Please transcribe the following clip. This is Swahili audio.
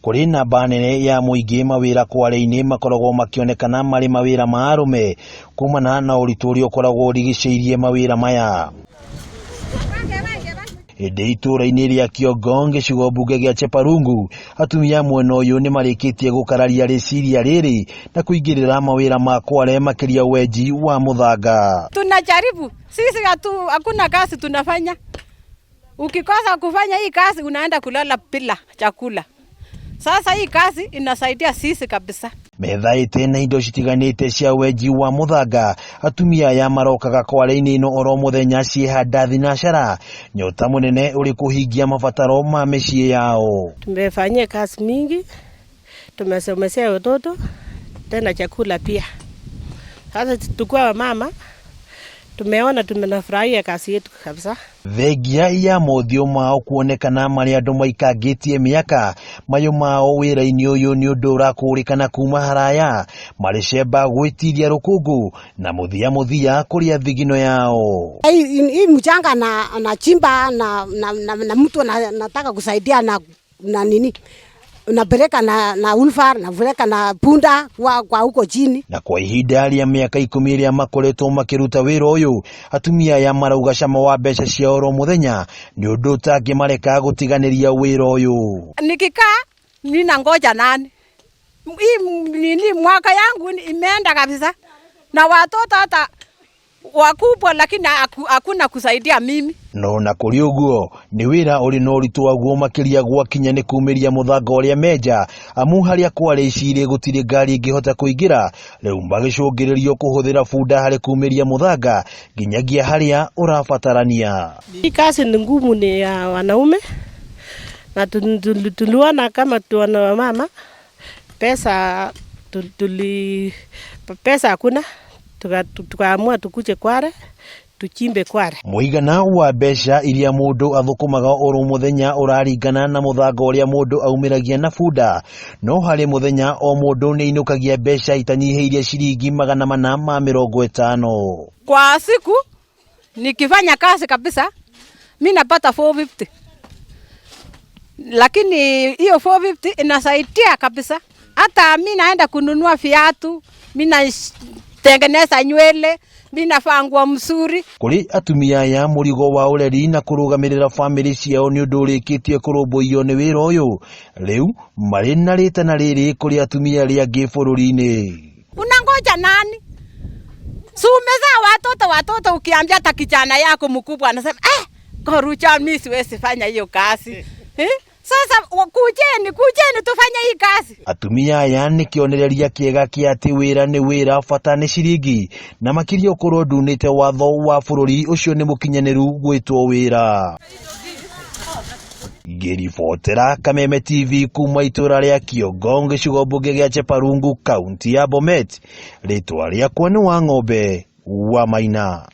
Kuri namba nene ya muingi mawira kware-ini makoragwo makionekana mari mawira ma arume kumana na uritu uria ukoragwo rigiceirie mawira maya. Ituura-ini ria Kyogong gicigo mbunge gia Cheparungu, atumia mwena uyu ni marikitie gukararia riciria riri na kuingirira mawira ma kware makiria wenji wa muthanga. Tunajaribu sisi, hakuna kazi tunafanya. Ukikosa kufanya hii kazi unaenda kulala bila chakula. Sasa hii kazi inasaidia sisi kabisa. Metha itena indo citiganite cia wenji wa muthanga, atumia ya marokaga kware-ini ino oro muthenya ciehanda thinashara, nyota munene uri kuhingia mabataro ma micii yao. Tumefanyia kazi mingi, tumesomesea watoto tena chakula pia. Sasa tukua mama tumeona tumenafurahia kazi yetu kabisa. Thegia ya mothio mao kuonekana mari andu maikangitie miaka mayo mao wira-ini uyu ni undu urakurikana kuma haraya, maricemba gwitiria rukungu na muthia kuria thigino yao. Hii mchanga na chimba na mtu nataka kusaidia na nini, unapeleka na ulfar na vuleka na punda kwa huko chini. Na kwa ihinda ria miaka 10 ria makoretwo makiruta wira uyu, atumia ya marauga cama wa mbeca cia oro muthenya ni undu utangimareka gutiganiria wira uyu. Nikikaa nina ngoja nani, hii mwaka yangu imeenda kabisa, na watoto hata wakubwa, lakini hakuna kusaidia mimi. No na kuri uguo ni wira uri no ritu waguo makiria gwakinya ni kumiria muthanga uria menja, amu haria kware iciri gutire ngari ingihota kuingira, riu magicungiririo kuhuthira bunda hari kumiria muthanga nginyagia haria urabatarania. Hii kazi ni ngumu, ni ya wanaume, na tuliona kama tuwana mama pesa hakuna, tukaamua tukuje kware tuchimbe kware. Muigana wa mbeca iria mundu athukumaga oro muthenya uraringana na muthanga uria mundu aumiragia na bunda, no hari muthenya o mundu ni inukagia mbeca itanyiheirie ciringi 450. Kwa siku nikifanya kazi kabisa mimi napata 450, lakini hiyo 450 inasaidia kabisa. Hata mimi naenda kununua viatu, mimi natengeneza nywele, mimi nafaa nguo mzuri. Kuri atumia ya murigo wa ureri na kurugamirira family ciao ni undu urikitie kurumbuiyo ni wira uyu, riu mari na ritana riri kuri atumia ria gibururi-ini. Unangoja nani? Umezaa watoto ukiambia hata kijana yako mkubwa anasema korucha mimi siwezi fanya hiyo kazi. Sasa kujeni tufanye hii kazi. Atumia aya ni kionereria kiega kia ati wira ni wira, bata ni ciringi, na makiria ukorwo ndunite watho wa bururi ucio ni mukinyaniru gwitwo wira. Ngiribotera Kameme TV kuma ituura ria Kyogong gicigo mbunge gia Cheparungu, kaunti ya Bomet, ritwa riakwa ni wa ng'ombe wa Maina.